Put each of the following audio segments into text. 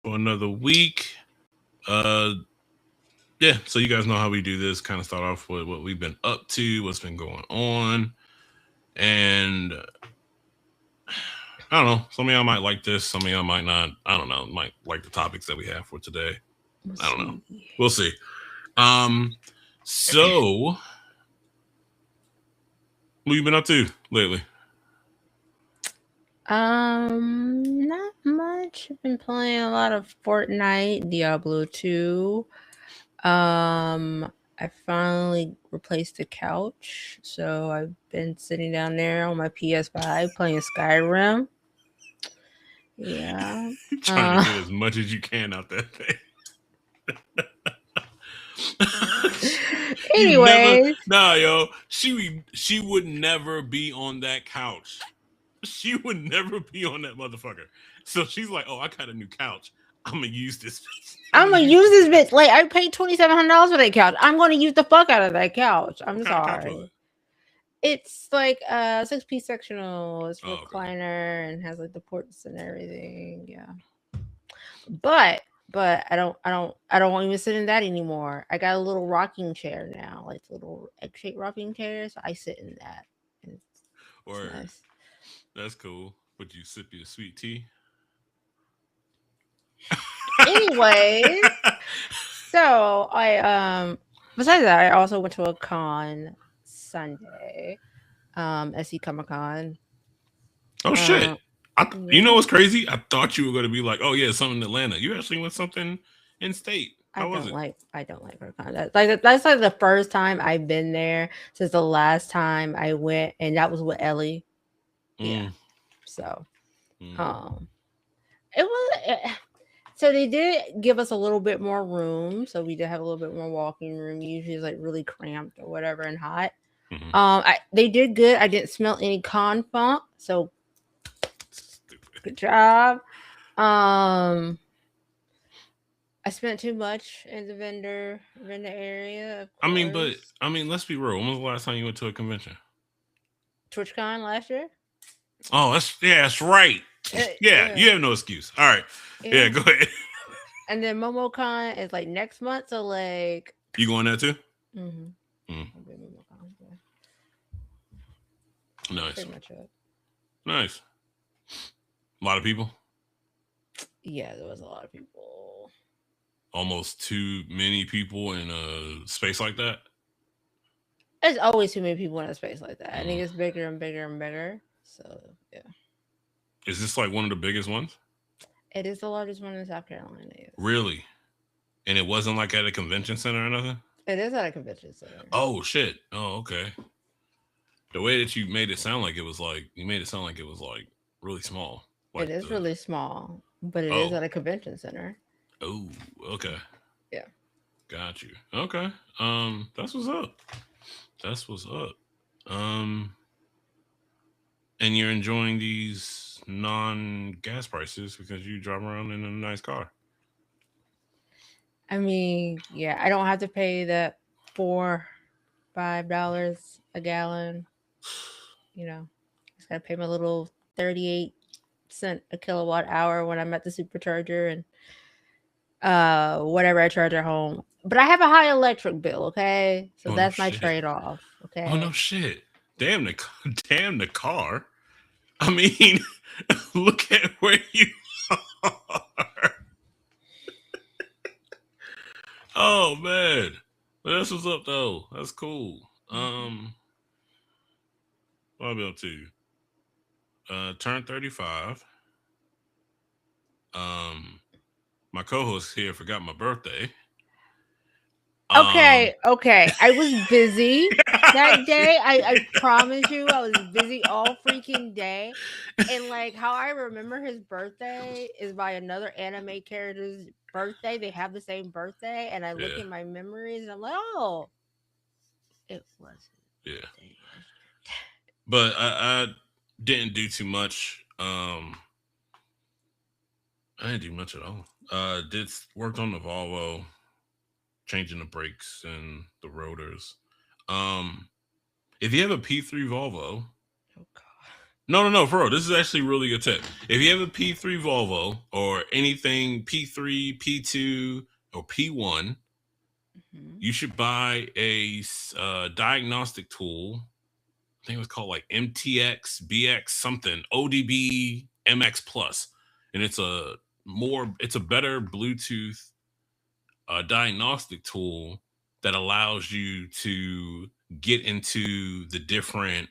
for another week. Uh, yeah, so you guys know how we do this. Kind of start off with what we've been up to, what's been going on, and I don't know. Some of y'all might like this, some of y'all might not. I don't know. Might like the topics that we have for today. We'll I don't know. see. We'll see. Um, so what you been up to lately? Not much. I've been playing a lot of Fortnite, Diablo 2. I finally replaced the couch, so I've been sitting down there on my PS5 playing Skyrim. Yeah. Trying to get as much as you can out that thing. You never, Anyways, nah, yo. She would never be on that couch. She would never be on that motherfucker. So she's like, "Oh, I got a new couch. I'm gonna use this. I'm gonna use this bitch. Like I paid $2,700 for that couch. I'm gonna use the fuck out of that couch. I'm What kind of couch was sorry. it? It's like a 6-piece sectional. It's Oh, okay. recliner and has like the ports and everything. Yeah. But I don't even sit in that anymore. I got a little rocking chair now, like the little egg-shaped rocking chair. So I sit in that. And it's Word. nice. That's cool. Would you sip your sweet tea? Anyways, so I besides that, I also went to a con Sunday. SC Comic Con. Oh shit! You know Yeah. what's crazy? I thought you were gonna be like, "Oh yeah, something in Atlanta." You actually went something in state. How was it? I don't like Comic-Con. That's like the first time I've been there since the last time I went, and that was with Ellie. Yeah. Mm, So, mm. um, it was. So they did give us a little bit more room, so we did have a little bit more walking room. Usually, it's like really cramped or whatever and hot. Mm-hmm. They did good. I didn't smell any con funk, so Stupid. good job. Um, I spent too much in the vendor area, of course. Let's be real. When was the last time you went to a convention? TwitchCon last year. Oh, that's right. Yeah, Yeah, you have no excuse. All right, yeah, yeah. go ahead. And then MomoCon is like next month, so like, You going there too? mm-hmm. Mm, I'll be at MomoCon. Yeah. That's nice, pretty much it. nice. A lot of people. Yeah, there was a lot of people. Almost too many people in a space like that. There's always too many people in a space like that. I think Mm. it's bigger and bigger and bigger. So yeah, Is this like one of the biggest ones? it is the largest one in South Carolina. Yes, Really? And it wasn't like at a convention center or nothing? it is at a convention center. Oh shit. Oh, okay. The way that you made it sound like it was like you made it sound like it was like really small. It Like is the really small, but it is oh at a convention center. oh okay. Yeah. Got you. Okay. That's what's up. That's what's up. And you're enjoying these non-gas prices because you drive around in a nice car. I mean, yeah, I don't have to pay that $4-5 a gallon. You know, just gotta pay my little 38 cent a kilowatt hour when I'm at the supercharger and whatever I charge at home. But I have a high electric bill, okay? So Oh no that's my shit. trade off. Oh no Okay. shit. Damn the damn the car. I mean, look at where you are. Oh man. Well, that's what's up though. That's cool. Mhm. What I'll be up to? Turned 35. Um, my co-host here forgot my birthday. Um, Okay. I was busy that day. I promise you, I was busy all freaking day. And like how I remember his birthday is by another anime character's birthday. They have the same birthday, and I look yeah, in my memories and I'm like, oh, it was his yeah. birthday yesterday. But I didn't do too much. I didn't do much at all. Did worked on the Volvo, changing the brakes and the rotors. Um, if you have a P3 Volvo, Oh god. No, for real. This is actually really good tip. If you have a P3 Volvo or anything P3, P2, or P1, Mhm. you should buy a diagnostic tool. I think it was called like MTX, BX, something, ODB, MX Plus, and it's a better Bluetooth diagnostic tool that allows you to get into the different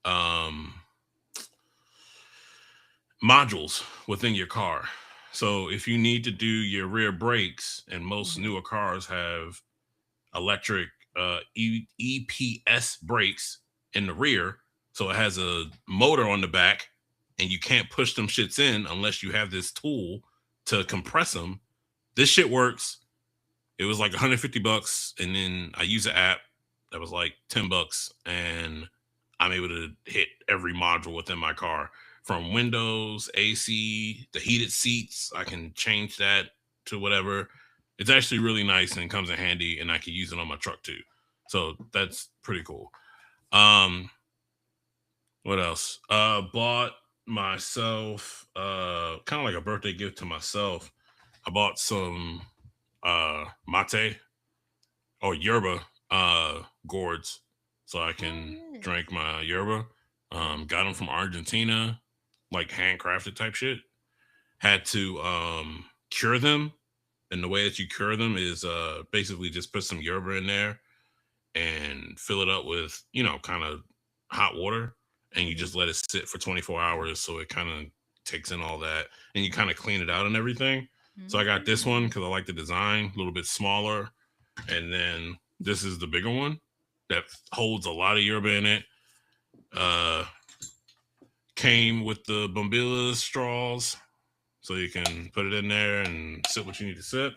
um, modules within your car. So if you need to do your rear brakes, and most Mhm. newer cars have electric EPS brakes in the rear, so it has a motor on the back, and you can't push them shits in unless you have this tool to compress them. This shit works. It was like 150 bucks, and then I use an app that was like 10 bucks, and I'm able to hit every module within my car, from windows, AC, the heated seats. I can change that to whatever. It's actually really nice and comes in handy, and I can use it on my truck too. So that's pretty cool. Um, what else? Bought myself kind of like a birthday gift to myself. I bought some mate or yerba gourds, so I Oh, can nice. drink my yerba. Got them from Argentina, like handcrafted type shit. Had to cure them, and the way that you cure them is basically just put some yerba in there and fill it up with, kind of hot water, and you Mhm. just let it sit for 24 hours so it kind of takes in all that, and you kind of clean it out and everything. So I got this one Mm. because I like the design, a little bit smaller, and then this is the bigger one that holds a lot of yerba in it. Uh, Came with the Bombilla straws, so you can put it in there and sip what you need to sip.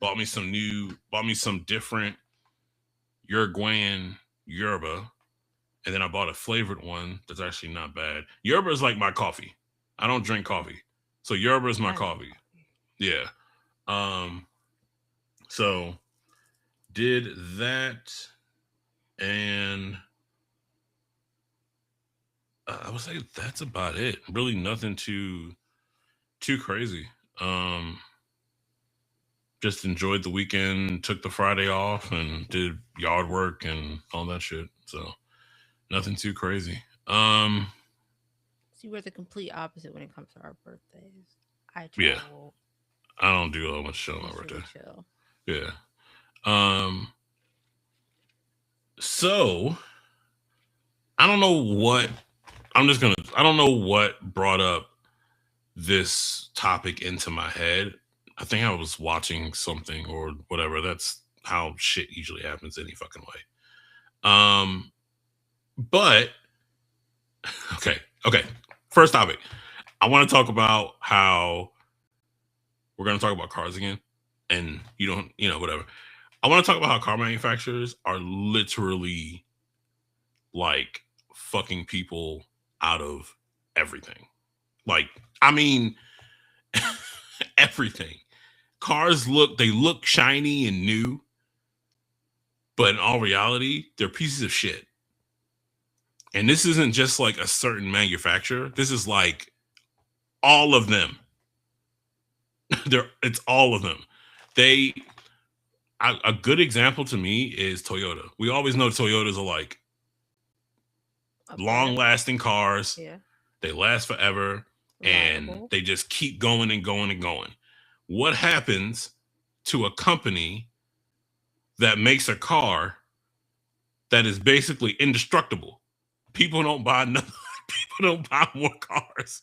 Bought me some different Uruguayan yerba, and then I bought a flavored one that's actually not bad. Yerba is like my coffee. I don't drink coffee, so yerba is my I love coffee. coffee. Yeah. Um. So did that, and I would say that's about it. Really, nothing too crazy. Um. Just enjoyed the weekend. Took the Friday off and did yard work and all that shit. So nothing too crazy. See, we're the complete opposite when it comes to our birthdays. I Yeah. travel. I don't do that much shit on my He's really birthday. chill. Yeah. Um. So I don't know what I'm just gonna. I don't know what brought up this topic into my head. I think I was watching something or whatever. That's how shit usually happens any fucking way. But okay, okay. First topic. I want to talk about how we're going to talk about cars again, and you don't, whatever. I want to talk about how car manufacturers are literally like fucking people out of everything. Like, I mean, everything. They look shiny and new, but in all reality, they're pieces of shit. And this isn't just like a certain manufacturer. This is like all of them. It's all of them. They A good example to me is Toyota. We always know Toyotas are like Up long there. lasting cars. Yeah. They last forever, and Reliable. they just keep going and going and going. What happens to a company that makes a car that is basically indestructible? People don't buy another, people don't buy more cars.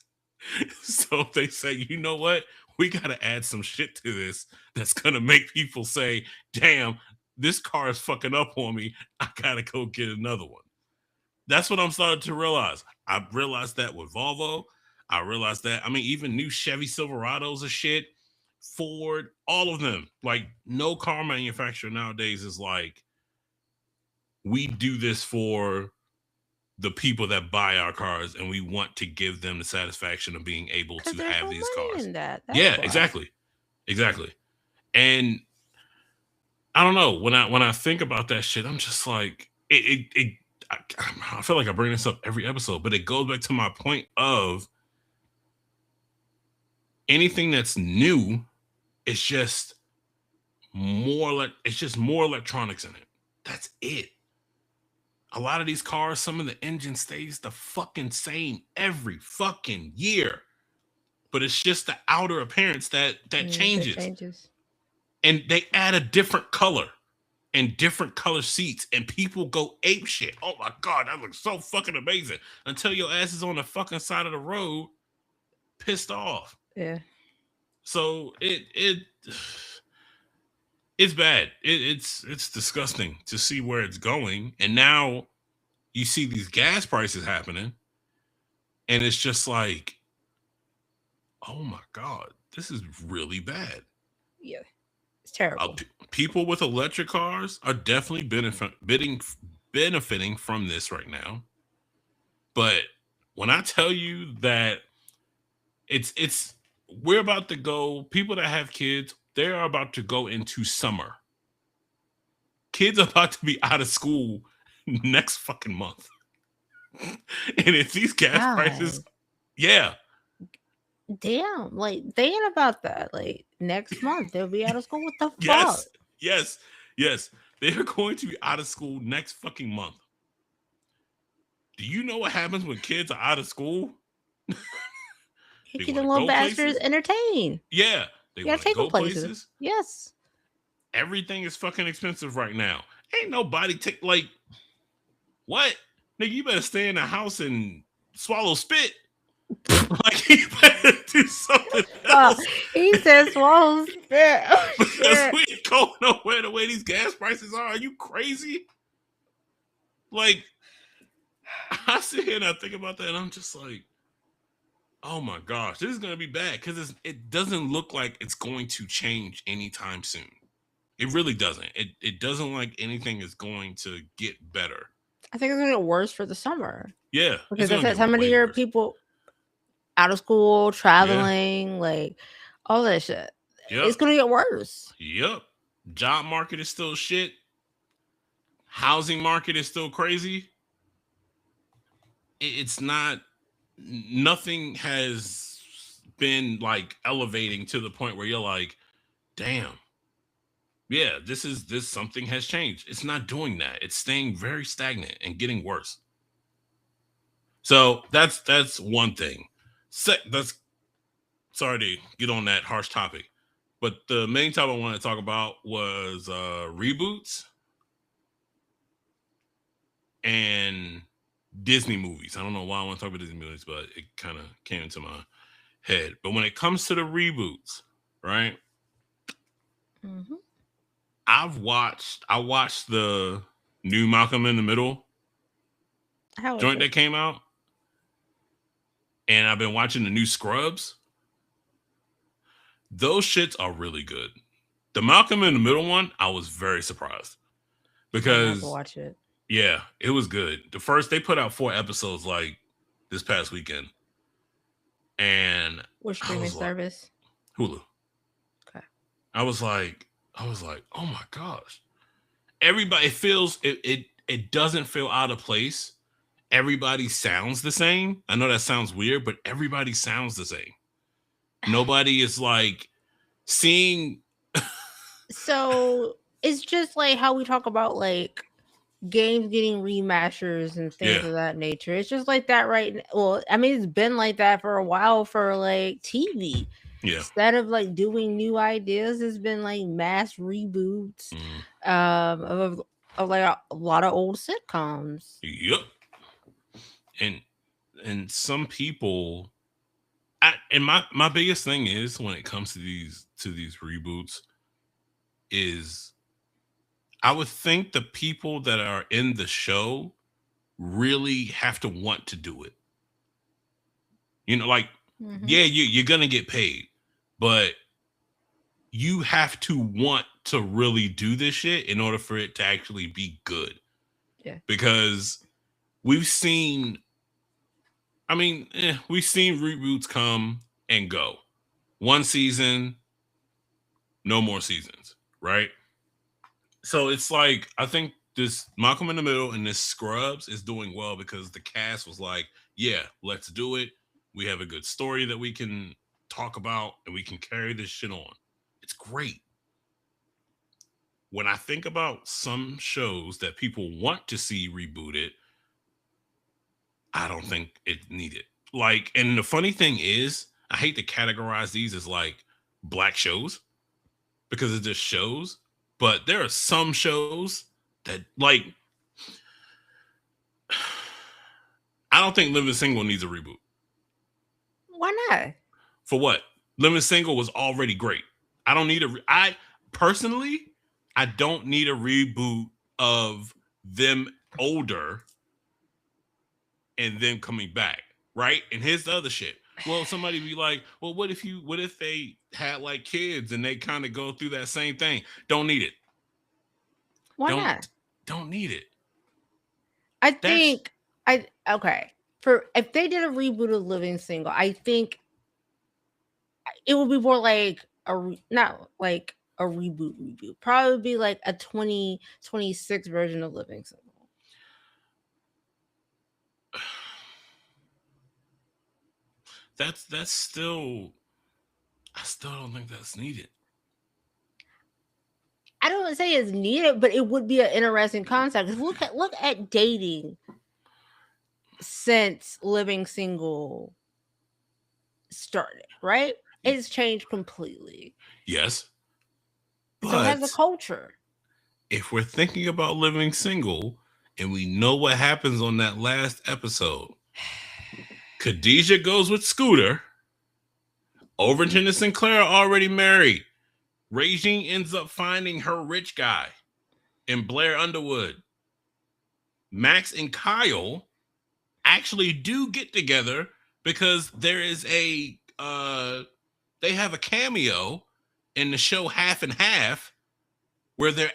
So they say, you know what? We got to add some shit to this that's going to make people say, damn, this car is fucking up on me. I got to go get another one. That's what I'm starting to realize. I realized that with Volvo. I realized that. I mean, even new Chevy Silverados are shit. Ford, all of them. Like, no car manufacturer nowadays is like, we do this for the people that buy our cars, and we want to give them the satisfaction of being able Because to there's have no these money cars. in that. That's Yeah, why. exactly. And I don't know, when I think about that shit, I'm just like, it I feel like I bring this up every episode, but it goes back to my point of anything that's new, it's just more electronics in it. That's it. A lot of these cars, some of the engine stays the fucking same every fucking year. But it's just the outer appearance that That changes. changes. And they add a different color and different color seats, and people go ape shit. Oh my god, that looks so fucking amazing. Until your ass is on the fucking side of the road, pissed off. Yeah. So it's bad. It's disgusting to see where it's going. And now you see these gas prices happening, and it's just like, oh my god, this is really bad. Yeah. It's terrible. People with electric cars are definitely benefiting from this right now. But when I tell you that it's we're about to go, people that have kids, they are about to go into summer. Kids are about to be out of school next fucking month. And if these gas prices, yeah. Damn, like they ain't about that. Like next month they'll be out of school. What the fuck? Yes. They're going to be out of school next fucking month. Do you know what happens when kids are out of school? You keep the little bastards entertained. Yeah. They want to go places. Yes. Everything is fucking expensive right now. Ain't nobody take like what? Nigga, you better stay in the house and swallow spit. Like you better do something else. He said swallow spit. Oh, because we ain't going nowhere the way these gas prices are. Are you crazy? Like, I sit here and I think about that and I'm just like, oh my gosh, this is going to be bad because it doesn't look like it's going to change anytime soon. It really doesn't. It doesn't like anything is going to get better. I think it's going to get worse for the summer. Yeah. Because that's how many year people out of school, traveling, like all that shit. Yep. It's going to get worse. Yep. Job market is still shit. Housing market is still crazy. It's not, nothing has been like elevating to the point where you're like, damn. Yeah, this something has changed. It's not doing that. It's staying very stagnant and getting worse. So that's one thing. That's sorry to get on that harsh topic, but the main topic I wanted to talk about was reboots and Disney movies. I don't know why I want to talk about Disney movies, but it kind of came into my head. But when it comes to the reboots, right? Mm-hmm. I watched the new Malcolm in the Middle joint that came out. And I've been watching the new Scrubs. Those shits are really good. The Malcolm in the Middle one, I was very surprised. Because I have to watch it. Yeah, it was good. They put out 4 episodes like this past weekend. And which streaming service? Hulu. Okay. I was like, oh my gosh. Everybody feels it doesn't feel out of place. Everybody sounds the same. I know that sounds weird, but everybody sounds the same. Nobody is like seeing. So it's just like how we talk about like games getting remasters and things of that nature. It's just like that right now. Well, I mean, it's been like that for a while for like TV. Yeah. Instead of like doing new ideas, it's been like mass reboots of like a lot of old sitcoms. Yep. And some people, and my biggest thing is when it comes to these reboots is I would think the people that are in the show really have to want to do it. You know, like, yeah, you're going to get paid, but you have to want to really do this shit in order for it to actually be good. Yeah. Because we've seen reboots come and go. One season, no more seasons, right? So it's like, I think this Malcolm in the Middle and this Scrubs is doing well because the cast was like, yeah, let's do it. We have a good story that we can talk about and we can carry this shit on. It's great. When I think about some shows that people want to see rebooted, I don't think it needed. Like, and the funny thing is, I hate to categorize these as like black shows because it's just shows, but there are some shows that like I don't think Living Single needs a reboot. Why not? For what? Living Single was already great. I don't need a. I personally, I don't need a reboot of them older and them coming back, right? And here's the other shit. Well, somebody be like, well, what if they had like kids and they kind of go through that same thing? Don't need it. Why not? Don't need it. I That's think I okay. For if they did a reboot of Living Single, I think it would be more like not like a reboot. Probably be like a 2026 version of Living Single. that's still I still don't think that's needed. I don't say it's needed, but it would be an interesting concept. 'Cause look at dating since Living Single started, right? It's changed completely. Yes. So has the But culture. if we're thinking about Living Single and we know what happens on that last episode, Khadijah goes with Scooter. Overton and Sinclair are already married. Regine ends up finding her rich guy in Blair Underwood. Max and Kyle actually do get together because there is they have a cameo in the show Half and Half where they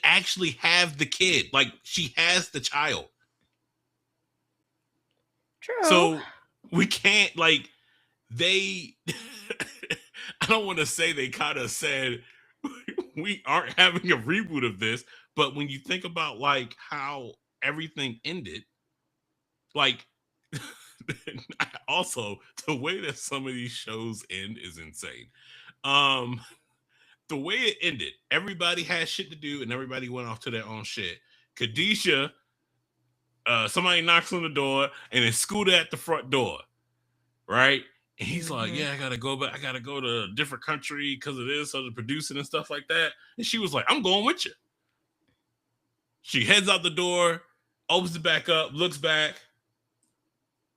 actually have the kid. Like she has the child. True. So we can't like they I don't want to say they kind of said we aren't having a reboot of this, but when you think about like how everything ended, like also the way that some of these shows end is insane. Um the way it ended, everybody had shit to do and everybody went off to their own shit. Khadijah, somebody knocks on the door and then Scooter at the front door, right? And he's like, yeah, I gotta go, but I gotta go to a different country because of this, other producing and stuff like that. And she was like, I'm going with you. She heads out the door, opens it back up, looks back,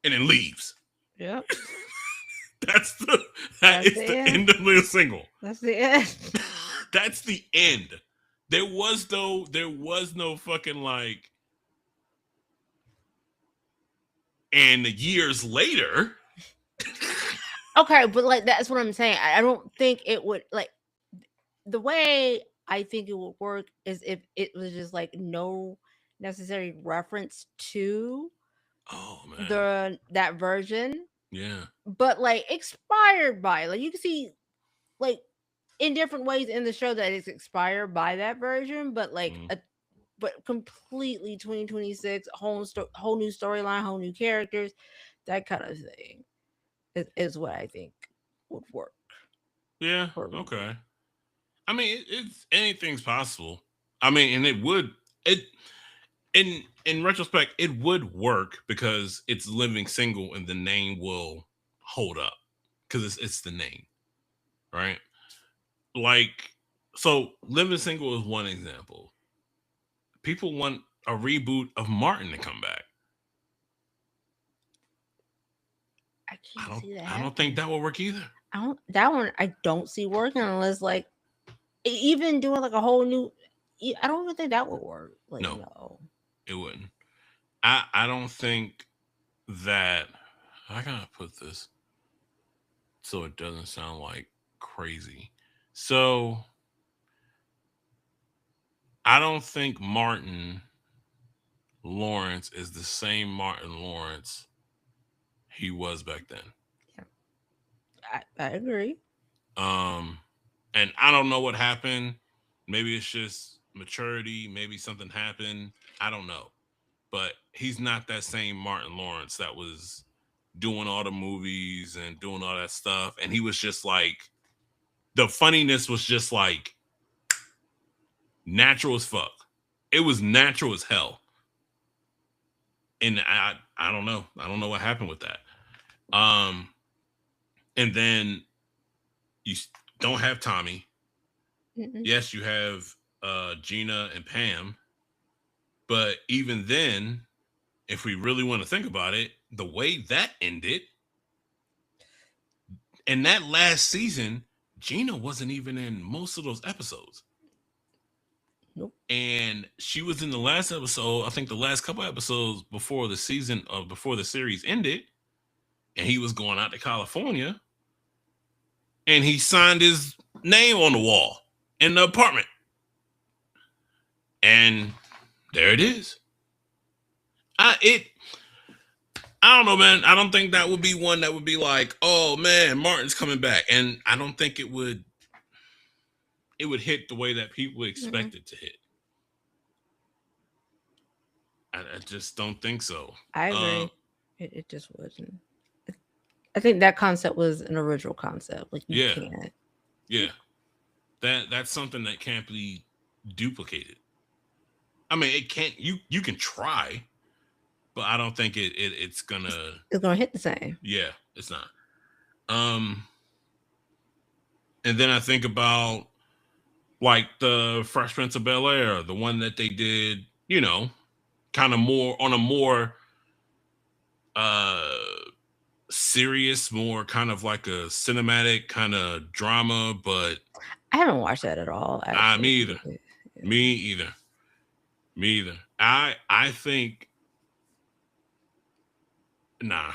and then leaves. Yep. That's the end of Living Single. That's the end. That's the end. There was no fucking like. And years later. Okay, but like that's what I'm saying. I don't think it would like the way I think it would work is if it was just like no necessary reference to that version. Yeah. But like expired by like you can see like in different ways in the show that it's expired by that version, but like but completely 2026 whole new storyline, whole new characters, that kind of thing is what I think would work. Yeah. Okay. I mean, it's anything's possible. I mean, and it would in retrospect, it would work because it's Living Single and the name will hold up because it's the name, right? Like, so Living Single is one example. People want a reboot of Martin to come back. I can't see that. I don't think that will work either. I don't see working unless like even doing like a whole new. I don't even think that would work. Like no, it wouldn't. I don't think that. I gotta put this so it doesn't sound like crazy. So I don't think Martin Lawrence is the same Martin Lawrence he was back then. Yeah, I agree. And I don't know what happened. Maybe it's just maturity. Maybe something happened. I don't know, but he's not that same Martin Lawrence that was doing all the movies and doing all that stuff. And he was just like the funniness was just like natural as fuck. It was natural as hell. And I don't know. I don't know what happened with that. Um and then you don't have Tommy. Mm-mm. Yes, you have Gina and Pam, but even then, if we really want to think about it, the way that ended in that last season, Gina wasn't even in most of those episodes. Nope. And she was in the last episode, I think the last couple episodes before the season of before the series ended, and he was going out to California and he signed his name on the wall in the apartment. And there it is. I it I don't know, man. I don't think that would be one that would be like, oh man, Martin's coming back. And I don't think it would hit the way that people Mm-mm. expect it to hit. I just don't think so. I Uh, agree. It just wasn't. I think that concept was an original concept. Like you yeah, can't. yeah. That's something that can't be duplicated. I mean, it can't. You can try, but I don't think it's gonna. It's gonna hit the same. Yeah, it's not. Um, and then I think about like the Fresh Prince of Bel Air, the one that they did. Kind of more on a more uh serious, more kind of like a cinematic kind of drama, but I haven't watched that at all. me Actually, either. Me either. Me either. I think nah,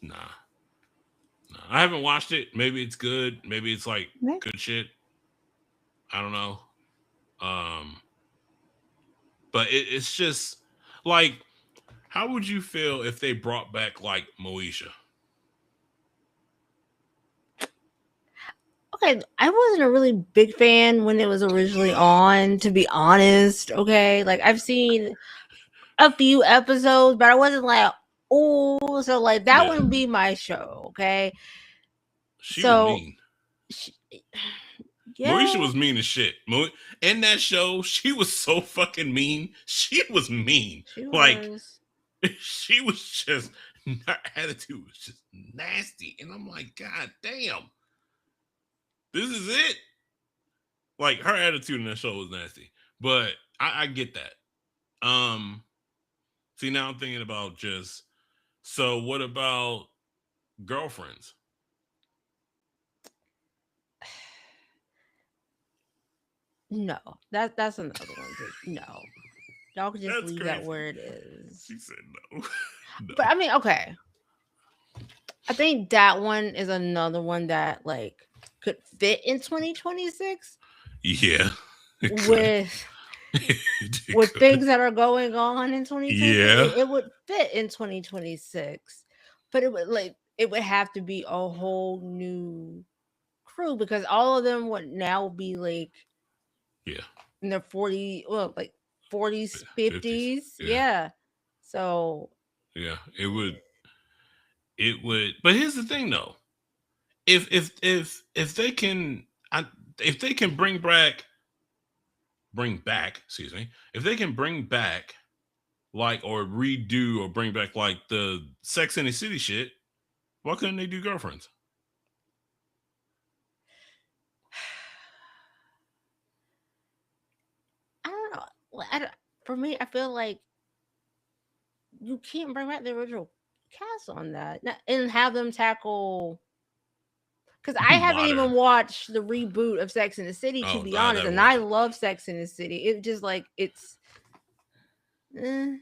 nah, nah. I haven't watched it. Maybe it's good. Maybe it's like yeah. good shit. I don't know. Um, but it's just like, how would you feel if they brought back like Moesha? Okay, I wasn't a really big fan when it was originally on, to be honest. Okay, like I've seen a few episodes, but I wasn't like, oh, so like that Yeah, wouldn't be my show. Okay, she was so mean. sh- Moesha yeah, was mean as shit. In that show, she was so fucking mean. She was mean. she Like was. she was just her attitude was just nasty. And I'm like, God damn, this is it. Like her attitude in that show was nasty. But I get that. Um, see now I'm thinking about just so what about girlfriends? No, that's another one. No, y'all could just That's leave that crazy. where it is. She said no. No. But I mean, okay, I think that one is another one that like could fit in 2026 Yeah. It could. with It with could. things that are going on in 2026. Yeah. It would fit in 2026, but it would have to be a whole new crew because all of them would now be like Yeah. in their 40, well, like 40s, 50s. 50s. Yeah. Yeah. So Yeah. It would but here's the thing though. If they can if they can bring back, excuse me, if they can bring back like or redo or bring back like the Sex and the City shit, why couldn't they do girlfriends? I don't know. For me, I feel like you can't bring back the original cast on that and have them tackle. Because I haven't even Modern. watched the reboot of Sex and the City, to Oh, be I honest, never and I watched it. love Sex and the City. It just like eh,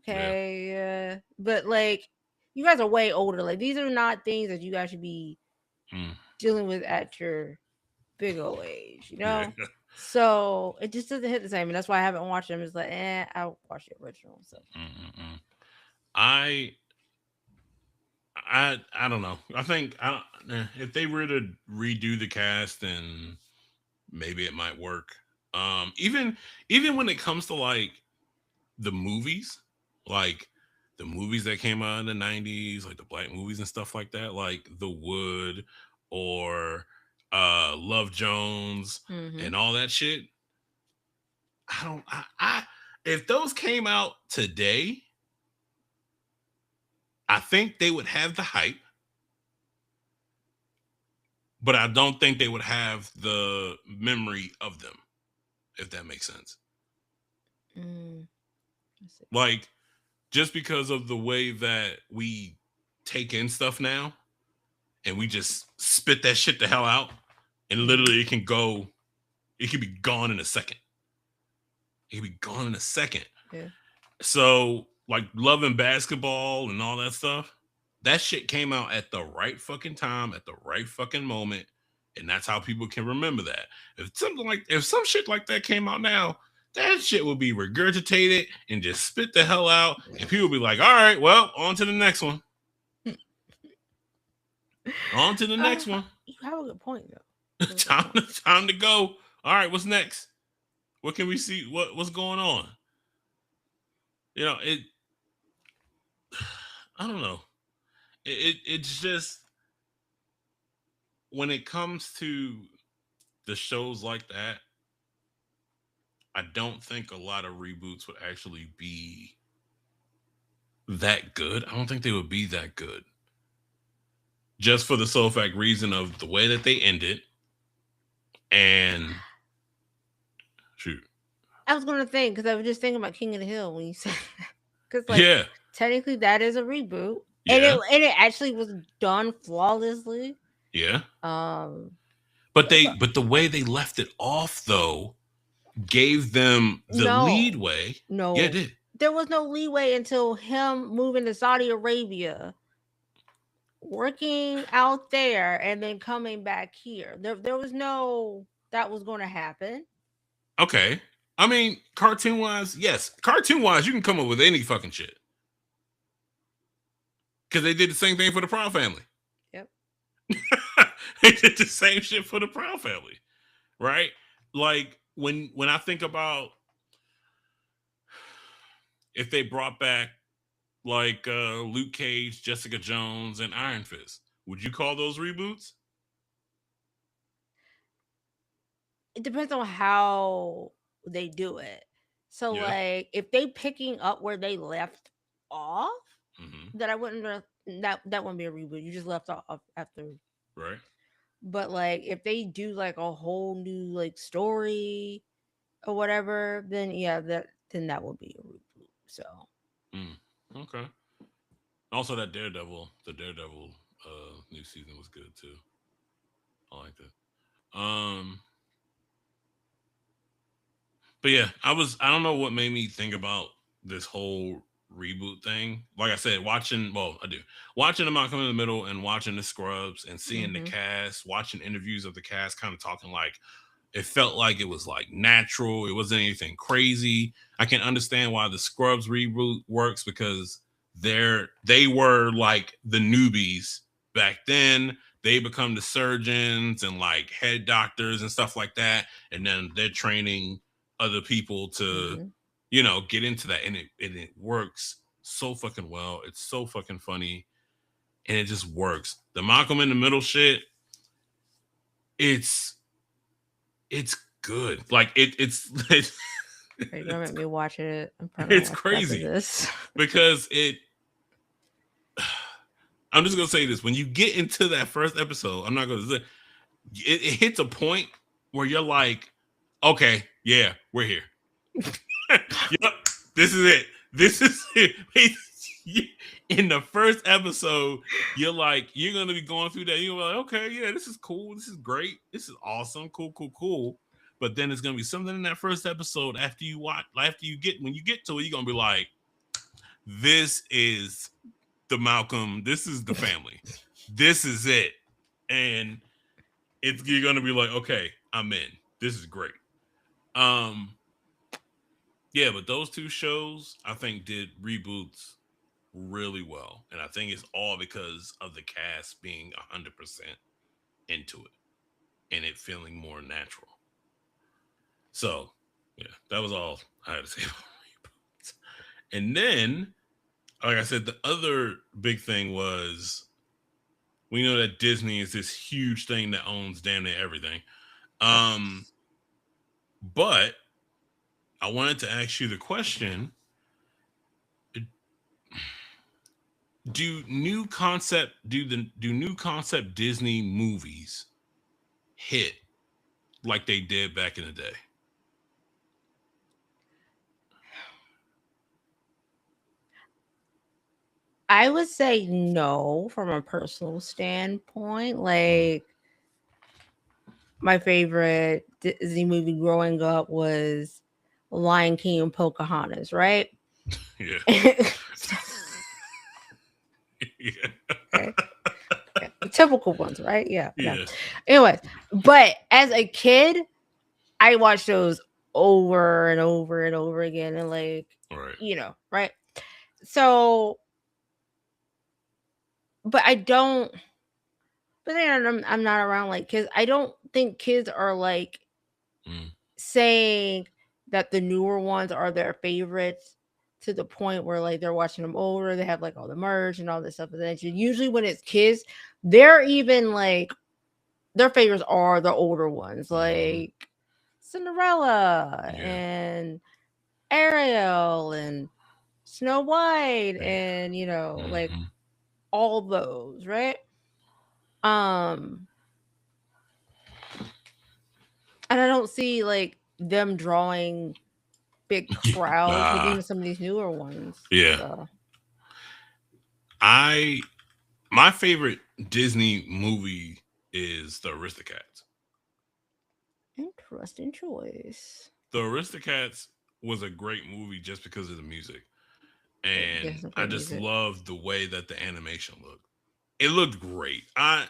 Yeah. okay, but like you guys are way older. Like these are not things that you guys should be Mm. dealing with at your big old age, Yeah. So it just doesn't hit the same, and that's why I haven't watched them. It's like, I'll watch the original. So Mm-mm-mm. I I don't know. I think if they were to redo the cast, then maybe it might work. Even when it comes to like the movies, like the movies that came out in the 90s, like the black movies and stuff like that, like The Wood or Love Jones Mm-hmm. and all that shit. I if those came out today, I think they would have the hype, but I don't think they would have the memory of them, if that makes sense. Mm. Let's see. Like, just because of the way that we take in stuff now and we just spit that shit the hell out and Mm-hmm. literally it can be gone in a second. It can be gone in a second. Yeah. So, like loving basketball and all that stuff, that shit came out at the right fucking time, at the right fucking moment, and that's how people can remember that. If some shit like that came out now, that shit would be regurgitated and just spit the hell out, and people would be like, "All right, well, on to the next one. On to the next one. You have a good point though. You have a good time point. to time to go. All right, what's next? What can we see? What's going on? You know, it. I don't know. It's just when it comes to the shows like that, I don't think a lot of reboots would actually be that good. I don't think they would be that good. Just for the sole fact reason of the way that they ended and shoot. I was gonna think because I was just thinking about King of the Hill when you said because like Yeah. technically that is a reboot Yeah. and it actually was done flawlessly. Yeah. Um, but But the way they left it off though gave them the no, leadway. Yeah, it no, did. there was no leeway until him moving to Saudi Arabia, working out there, and then coming back here. There was no that was going to happen. Okay. I mean, cartoon wise, yes. Cartoon wise, you can come up with any fucking shit. Because they did the same thing for the Proud Family. Yep. They did the same shit for the Proud Family. Right? Like when I think about if they brought back like Luke Cage, Jessica Jones, and Iron Fist, would you call those reboots? It depends on how they do it. So Yeah. like if they picking up where they left off, Hmm. that I wouldn't that wouldn't be a reboot. You just left off after. Right. But like if they do like a whole new like story or whatever, then yeah, that would be a reboot. So Mm. Okay. Also, the Daredevil new season was good too. I like that. But yeah, I don't know what made me think about this whole reboot thing. Like I said, I do. Watching the Malcolm in the Middle and watching the Scrubs and seeing the hmm cast, watching interviews of the cast kind of talking like it felt like it was like natural. It wasn't anything crazy. I can understand why the Scrubs reboot works because they were like the newbies back then. They become the surgeons and like head doctors and stuff like that, and then they're training other people to hmm get into that, and it works so fucking well. It's so fucking funny, and it just works. The Malcolm in the Middle shit, it's it's good. Like Are you gonna make me watch it? I'm probably gonna it's watch it after crazy this. because I'm just gonna say this: when you get into that first episode, I'm not gonna say it hits a point where you're like, okay, yeah, we're here. Yep, this is it. This is it. In the first episode, you're gonna be going through that. You're like, okay, yeah, this is cool. This is great. This is awesome. Cool, cool, cool. But then it's gonna be something in that first episode after you get when you get to it, you're gonna be like, this is the Malcolm. This is the family. This is it. And you're gonna be like, okay, I'm in. This is great. Um, yeah, but those two shows I think did reboots really well, and I think it's all because of the cast being 100% into it and it feeling more natural. So yeah, that was all I had to say. And then, like I said, the other big thing was we know that Disney is this huge thing that owns damn near everything. Um, Yes. but I wanted to ask you the question: do new concept Disney movies hit like they did back in the day? I would say no from a personal standpoint. Mm, Like my favorite Disney movie growing up was Lion King and Pocahontas, right? yeah, So, yeah, okay. Yeah, the typical ones, right? Yeah, yeah. yeah. Anyways, but as a kid, I watched those over and over and over again, and like, All right. right? So, but I don't. But then I'm not around like kids. I don't think kids are like Mm, saying that the newer ones are their favorites to the point where like they're watching them over. They have like all the merch and all this stuff. And then usually when it's kids, they're even like their favorites are the older ones, mm-hmm. like Cinderella Yeah. and Ariel and Snow White Yeah. and like Mm-hmm. all those, right? Um and I don't see like them drawing big crowds with Uh, even some of these newer ones. yeah. So I My favorite Disney movie is The Aristocats. interesting choice. The Aristocats was a great movie just because of the music. There's And some I great just music. loved the way that the animation looked. It looked great. I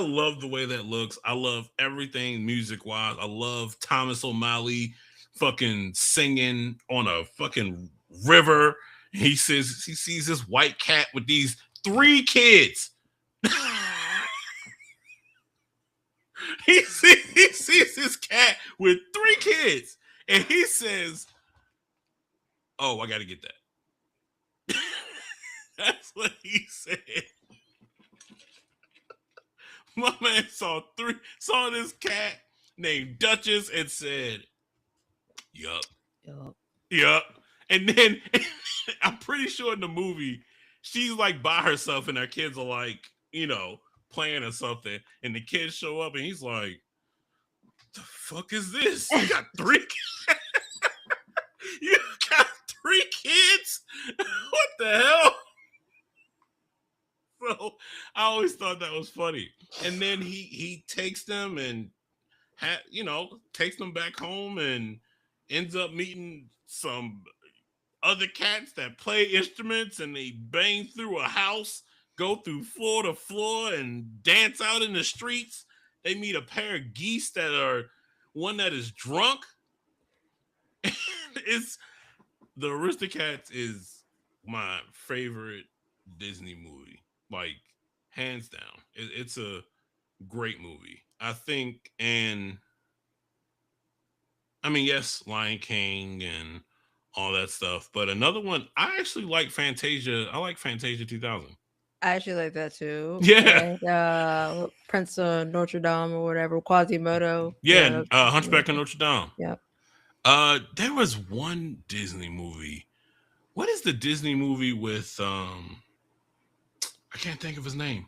love the way that looks. I love everything music wise. I love Thomas O'Malley fucking singing on a fucking river. He says he sees this white cat with these three kids. He sees this cat with three kids, and he says, "Oh, I got to get that." That's what he said. My man saw this cat named Duchess and said, "Yup, Yup. yup." And then I'm pretty sure in the movie she's like by herself and her kids are like, playing or something, and the kids show up and he's like, "The fuck is this? You got three You got three kids? What the hell?" So I always thought that was funny. And then he takes them and takes them back home and ends up meeting some other cats that play instruments and they bang through a house, go through floor to floor and dance out in the streets. They meet a pair of geese that are one that is drunk. It's The Aristocats is my favorite Disney movie, like hands down. It's a great movie, I think. And I mean, yes, Lion King and all that stuff, but another one I actually like Fantasia. I like Fantasia 2000. I actually like that too. Yeah, And Prince of Notre Dame or whatever, Quasimodo. Yeah, yeah. that's Hunchback of amazing. Notre Dame. Yeah. There was one Disney movie. What is the Disney movie with? I can't think of his name.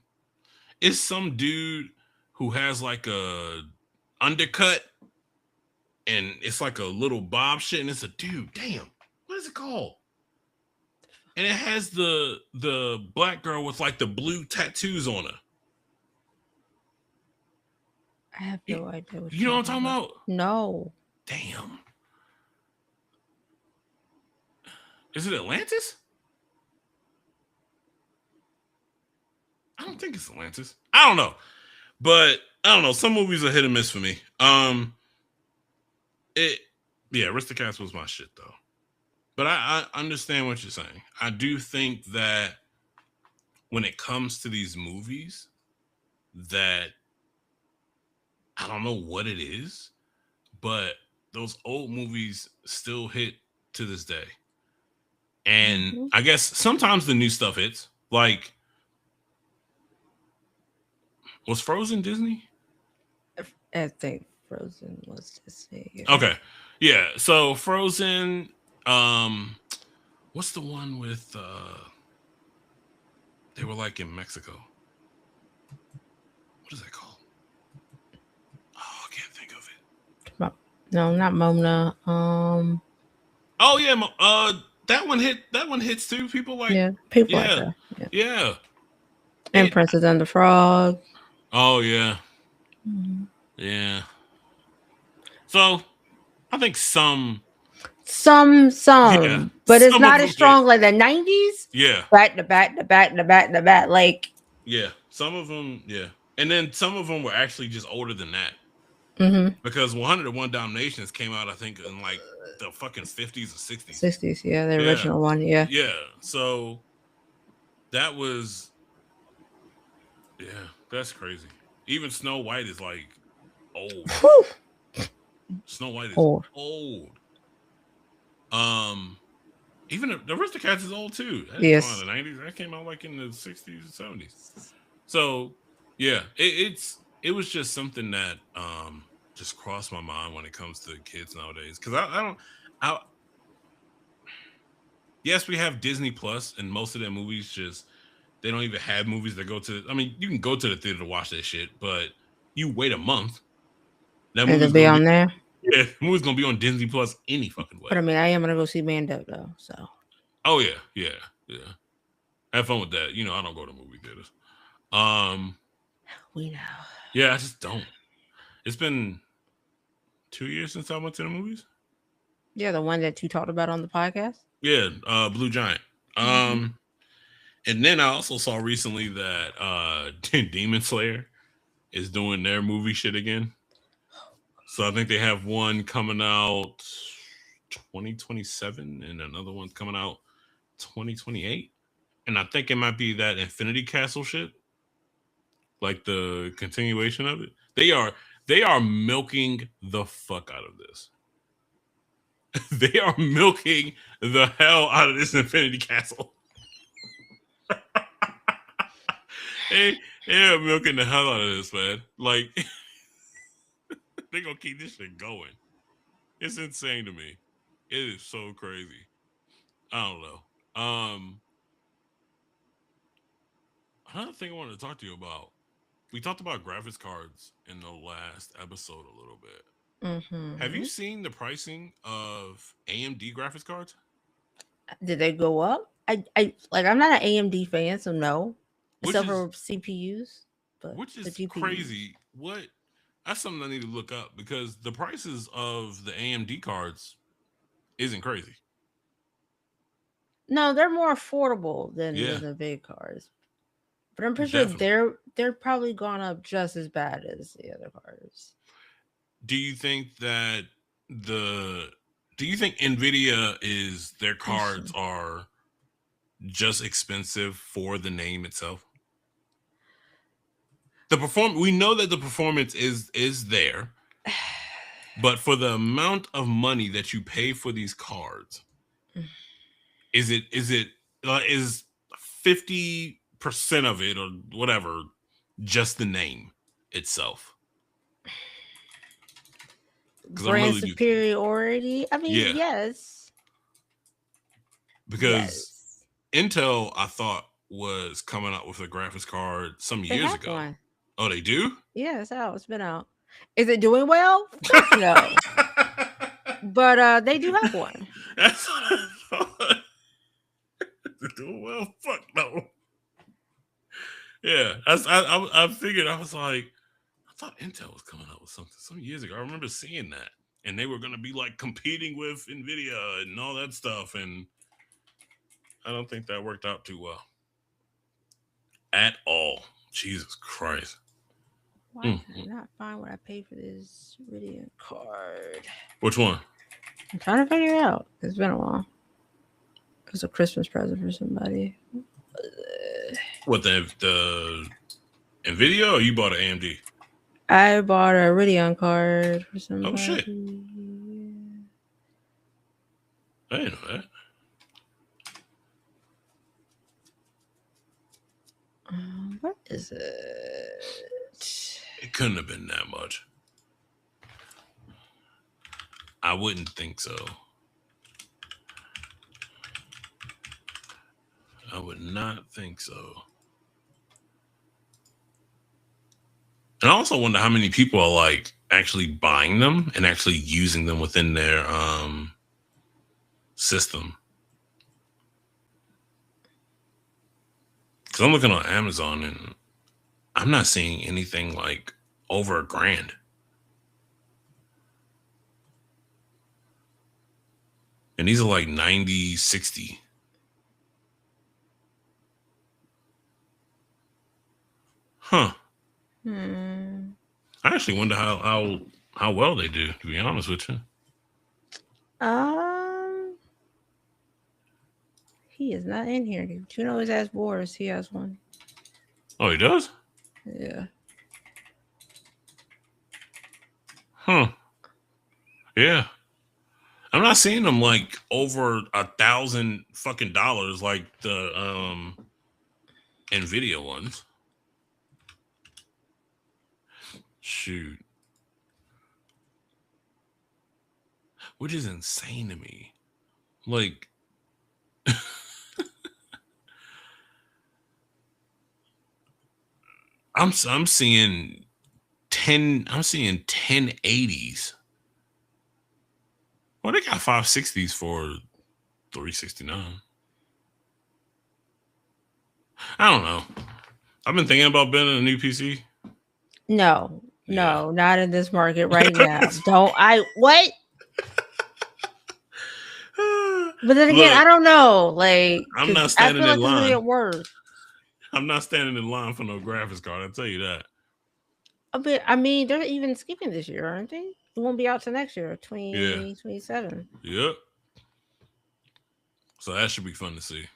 It's some dude who has like a undercut and it's like a little bob shit and it's a dude. Damn. What is it called? And it has the black girl with like the blue tattoos on her. I have You, no idea what you know you're what talking I'm talking about. about? No. Damn. Is it Atlantis? I don't think it's Atlantis. I don't know. But I don't know. Some movies are hit and miss for me. It Yeah, Aristocats was my shit though. But I understand what you're saying. I do think that when it comes to these movies, that I don't know what it is, but those old movies still hit to this day. And Mm-hmm. I guess sometimes the new stuff hits. Like, was Frozen Disney? I think Frozen was this year. Okay. Yeah. So Frozen, um, what's the one with they were like in Mexico? What is that called? Oh, I can't think of No, not Mona. it. Oh yeah, that one hit. That one hits too. People like, Yeah, people like yeah, that. Yeah, yeah. and It. Princess and the Frog. Oh yeah, Mhm. yeah. So I think yeah, But it's some of not as them hit. strong like the '90s. Yeah, Back to back to back to back to back. Like, yeah. Some of them, yeah. And then some of them were actually just older than that mm-hmm. because 101 Dalmatians came out, I think, in like the fucking 50s or 60s. '60s. Yeah, the Yeah, original one. Yeah. yeah. So that was, yeah, that's crazy. Even Snow White is like old. Whew. Snow White is Or old. Um, even the Aristocats is old too. That didn't come out yes. in the 90s. That came out like in the 60s and 70s. So yeah, it was just something that just crossed my mind when it comes to kids nowadays. Because I don't I yes, we have Disney Plus and most of their movies just they don't even have movies that go to, I mean, you can go to the theater to watch that shit, but you wait a month, that And to movie's be gonna be on there. yeah, the movie's gonna be on Disney Plus any fucking way. But I mean, I am gonna go see Mando though. So Oh yeah, yeah, yeah. Have fun with that. I don't go to movie theaters. Um, we know. yeah, I just don't. It's been 2 years since I went to the movies. Yeah, the one that you talked about on the podcast. Yeah, Blue Giant. Mm-hmm. And then I also saw recently that Demon Slayer is doing their movie shit again. So I think they have one coming out 2027 and another one's coming out 2028. And I think it might be that Infinity Castle shit, like the continuation of it. They are milking the fuck out of this. They are milking the hell out of this Infinity Castle. they they are milking the hell out of this, man. Like they gonna keep this shit going. It's insane to me. It is so crazy. I don't know. Another thing I wanted to talk to you about. We talked about graphics cards in the last episode a little bit. Have you Mm-hmm. seen the pricing of AMD graphics cards? Did they go up? I like. I'm not an AMD fan, so no. Which Except is for CPUs, but which the is GPUs. crazy. What That's something I need to look up because the prices of the AMD cards isn't crazy. No, they're more affordable than Yeah, the big cars. But I'm pretty sure definitely. they're probably gone up just as bad as the other cars. Do you think that the do you think Nvidia is their cards are just expensive for the name itself? We know that the performance is there, but for the amount of money that you pay for these cards, is 50% of it or whatever just the name itself? Because I'm Brand really used to it. superiority. I mean, Yeah, yes, because yes, Intel I thought was coming out with a graphics card some they years have ago. one. Oh, they do? Yeah, it's out. It's been out. Is it doing well? Fuck no. But they do have one. That's what I thought. They're doing well. Fuck no. Yeah, I figured. I was like, I thought Intel was coming out with something some years ago. I remember seeing that, and they were gonna be like competing with Nvidia and all that stuff, and I don't think that worked out too well at all. Jesus Christ. Why Mm. can I not find what I paid for this Ridian card? Which one? I'm trying to figure it out. It's been a while. It was a Christmas present for somebody. What the Nvidia or you bought an AMD? I bought a Ridian card for Oh shit. somebody. I didn't know that. What is it? It couldn't have been that much. I wouldn't think so. I would not think so. And I also wonder how many people are like actually buying them and actually using them within their system. Because I'm looking on Amazon and I'm not seeing anything like over $1,000. And these are like 90, 60. Huh. I actually wonder how well they do, to be honest with you. He is not in here. Tune always asks Boris. He has one. Oh, he does? Yeah. Huh. Yeah. I'm not seeing them like over $1,000 fucking dollars like the Nvidia ones. Shoot. Which is insane to me. Like I'm seeing 1080s. Well, they got 560s for $369. I don't know. I've been thinking about building a new PC. No, not in this market right now. Don't I what? But then again, I don't know. Like, I'm not standing in line. It's gonna get worse. I'm not standing in line for no graphics card. I'll tell you that. But I mean, they're even skipping this year, aren't they? It won't be out till next year, 2027. Yep. So that should be fun to see.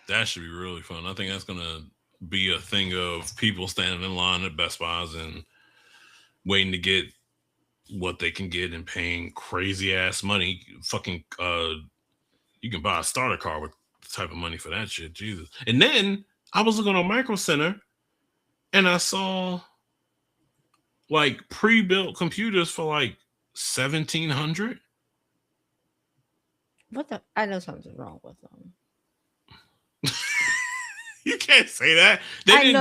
That should be really fun. I think that's gonna be a thing of people standing in line at Best Buys and waiting to get what they can get and paying crazy ass money. Fucking you can buy a starter car with the type of money for that shit. Jesus. And then I was looking on Micro Center and I saw like pre-built computers for like 1,700. What the? I know something's wrong with them. You can't say that. They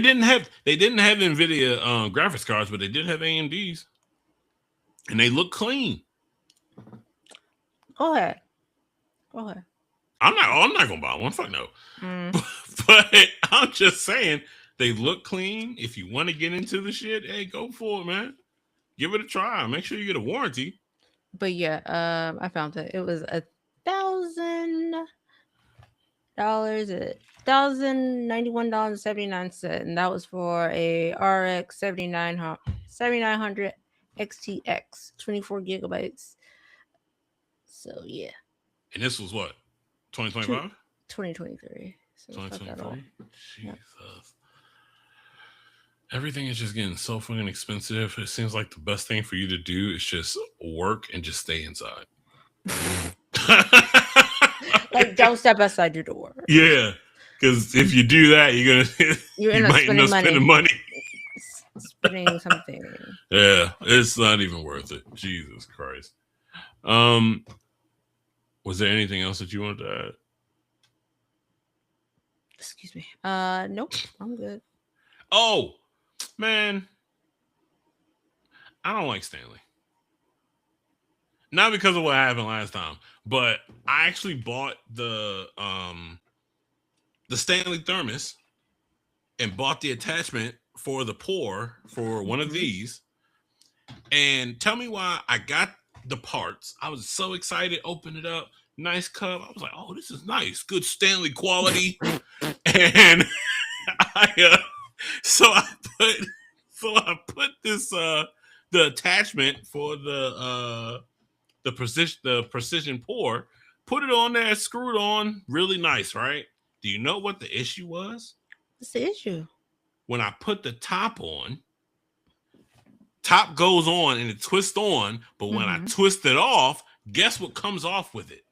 didn't have Nvidia graphics cards, but they did have AMDs, and they look clean. Go ahead. I'm not gonna buy one. Fuck no. But I'm just saying they look clean. If you want to get into the shit, hey, go for it, man. Give it a try. Make sure you get a warranty. But yeah, I found it. It was $1,000. $1,091.79, and that was for a RX 7900 XTX 24 gigabytes. So yeah. And this was what? 2025? 2023. So 2023? Jesus. Yep. Everything is just getting so fucking expensive. It seems like the best thing for you to do is just work and just stay inside. Like, don't step outside your door. Yeah, because if you do that, you might end up spending money. Spending something. Yeah, it's not even worth it. Jesus Christ. Was there anything else that you wanted to add? Excuse me. Nope. I'm good. Oh, man. I don't like Stanley. Not because of what happened last time, but I actually bought the Stanley thermos and bought the attachment for the pour for one of these. And tell me why I got the parts. I was so excited, opened it up, nice cup. I was like, oh, this is nice, good Stanley quality. And so I put this the attachment for the precision pour, put it on there, screwed on, really nice, right? Do you know what the issue was? What's the issue? When I put the top on, top goes on and it twists on, but when I twist it off, Guess what comes off with it?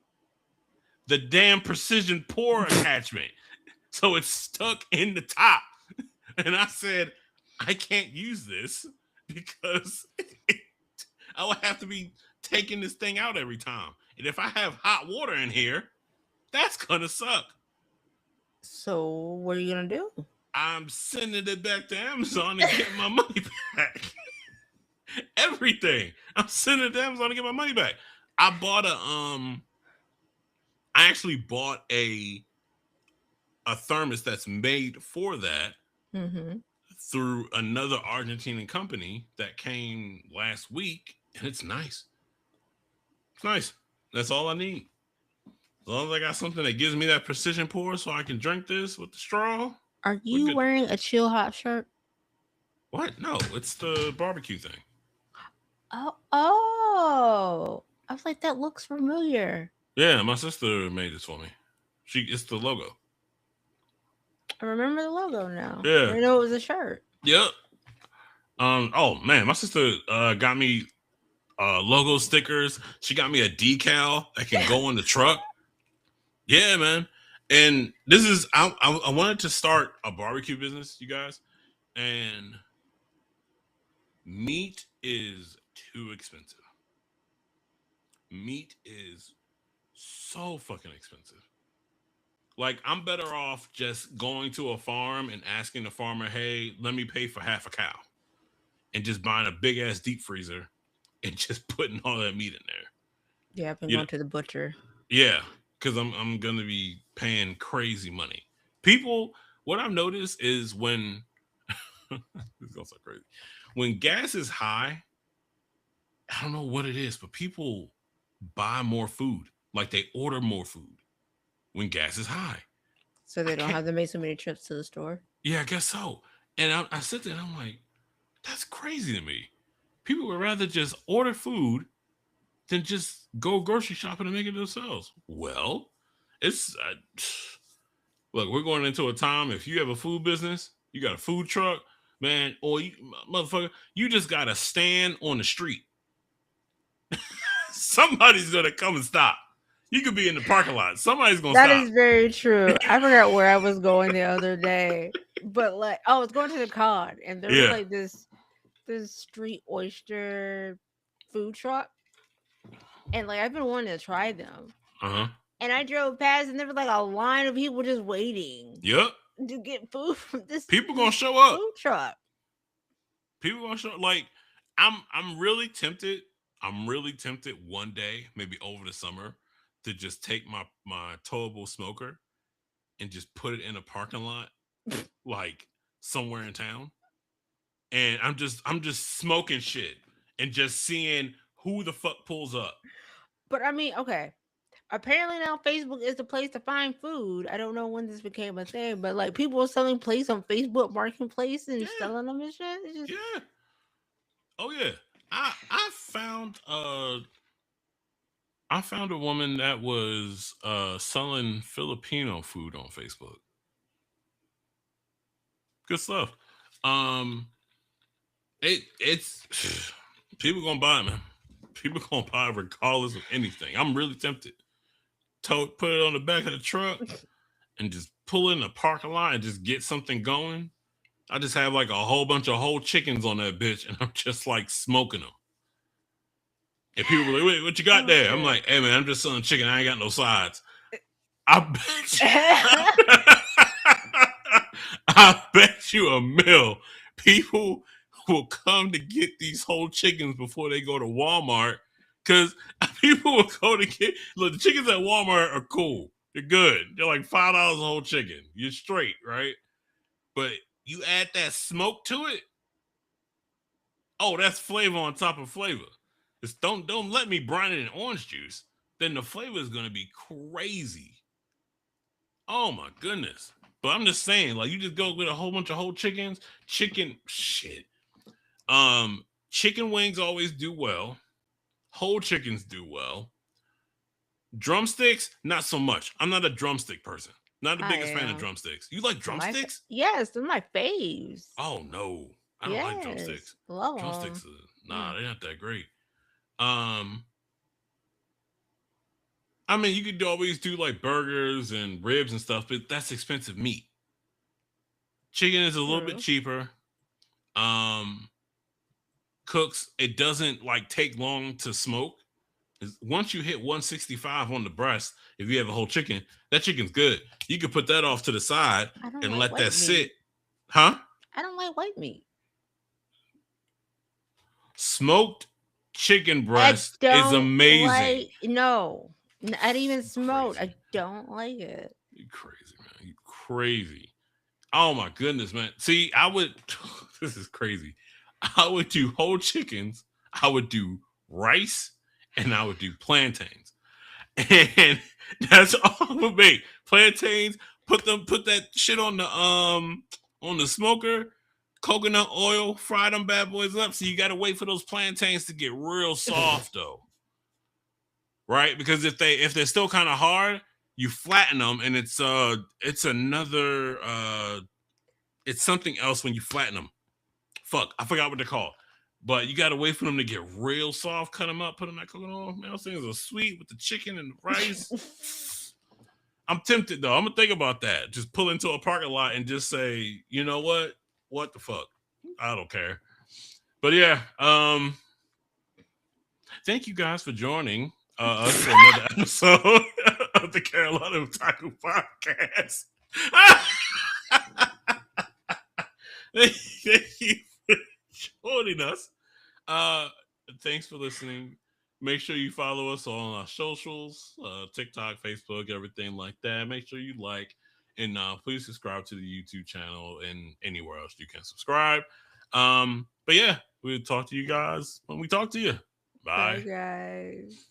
The damn precision pour attachment. So it's stuck in the top. And I said, I can't use this because I would have to be taking this thing out every time. And if I have hot water in here, that's gonna suck. So what are you gonna do? I'm sending it back to Amazon to get my money back. Everything. I'm sending it to Amazon to get my money back. I bought I actually bought a thermos that's made for that Mm-hmm. through another Argentinian company that came last week, and it's nice. It's nice. That's all I need. As long as I got something that gives me that precision pour so I can drink this with the straw, Are we're you good. wearing a chill hot shirt? What? No, it's the barbecue thing. Oh. I was like, that looks familiar. Yeah, my sister made this for me. It's the logo. I remember the logo now. I Yeah. didn't know it was a shirt. Yep. Oh man, my sister got me logo stickers. She got me a decal that can go in the truck. Yeah, man. And this is I wanted to start a barbecue business, you guys, and meat is too expensive. Meat is so fucking expensive. Like I'm better off just going to a farm and asking the farmer, "Hey, let me pay for half a cow," and just buying a big ass deep freezer and just putting all that meat in there. Yeah, I've been You know, going to the butcher. yeah, because I'm gonna be paying crazy money. People, what I've noticed is when this is gonna sound crazy. When gas is high, I don't know what it is, but people buy more food. Like they order more food when gas is high. So I they don't can't. have to make so many trips to the store. Yeah, I guess so. And I sit there and I'm like, that's crazy to me. People would rather just order food than just go grocery shopping and make it themselves. Well, it's look, we're going into a time. If you have a food business, you got a food truck, man, or you, motherfucker, you just got to stand on the street. Somebody's gonna come and stop. You could be in the parking lot. Somebody's gonna That stop. is very true. I forgot where I was going the other day, but like I was going to the con, and there was Yeah. like this street oyster food truck, and like I've been wanting to try them. Uh huh. And I drove past, and there was like a line of people just waiting Yep. to get food from People gonna this show up. food truck. People gonna show. Like, I'm really tempted. I'm really tempted one day, maybe over the summer, to just take my towable smoker and just put it in a parking lot, like somewhere in town, and I'm just smoking shit and just seeing who the fuck pulls up. But I mean, okay. Apparently now Facebook is the place to find food. I don't know when this became a thing, but like people are selling plates on Facebook Marketplace and Yeah. selling them and shit. It's just Yeah. Oh yeah. I found I found a woman that was selling Filipino food on Facebook. Good stuff. Um it's people gonna buy it, man. People gonna buy it regardless of anything. I'm really tempted. Put it on the back of the truck and just pull in the parking lot and just get something going. I just have like a whole bunch of whole chickens on that bitch and I'm just like smoking them. And people were like, wait, what you got oh there? I'm shit. like, hey man, I'm just selling chicken. I ain't got no sides. I bet you, I bet you a mill. People will come to get these whole chickens before they go to Walmart. Cause people will go to get look, the chickens at Walmart are cool. They're good. They're like $5 a whole chicken. You're straight, right? But you add that smoke to it, oh, that's flavor on top of flavor. It's don't let me brine it in orange juice. Then the flavor is gonna be crazy. Oh my goodness. But I'm just saying, like you just go with a whole bunch of whole chickens, chicken shit. Chicken wings always do well. Whole chickens do well. Drumsticks, not so much. I'm not a drumstick person. Not the I biggest fan of am. drumsticks. You like drumsticks? Yes, they're my faves. Oh no, I don't like Yes, drumsticks. love them. Drumsticks, nah, they're not that great. Um, I mean, you could always do like burgers and ribs and stuff, but that's expensive meat. Chicken is a little bit True. cheaper. Um, Cooks. It doesn't like take long to smoke. Once you hit 165 on the breast, if you have a whole chicken, that chicken's good. You can put that off to the side I don't and like let that white sit. meat. Huh? I don't like white meat. Smoked chicken I breast is don't amazing. like no. Not even You smoked. crazy. I don't like it. You crazy, man. You crazy. Oh my goodness, man. See, I would this is crazy. I would do whole chickens, I would do rice, and I would do plantains. And that's all I would make. Plantains, put that shit on the smoker, coconut oil, fry them bad boys up. So you gotta wait for those plantains to get real soft though. Right? Because if they're still kind of hard, you flatten them and it's another it's something else when you flatten them. Fuck, I forgot what they're called. But you gotta wait for them to get real soft, cut them up, put them in that coconut oil. Man, those things are sweet with the chicken and the rice. I'm tempted though. I'm gonna think about that. Just pull into a parking lot and just say, you know what? What the fuck? I don't care. But yeah, thank you guys for joining us for another episode of the Carolina Otaku Podcast. Thank you for joining us. Uh, Thanks for listening. Make sure you follow us on our socials, TikTok, Facebook, everything like that. Make sure you like and please subscribe to the YouTube channel and anywhere else you can subscribe. But yeah, we'll talk to you guys when we talk to you. Bye Bye. guys.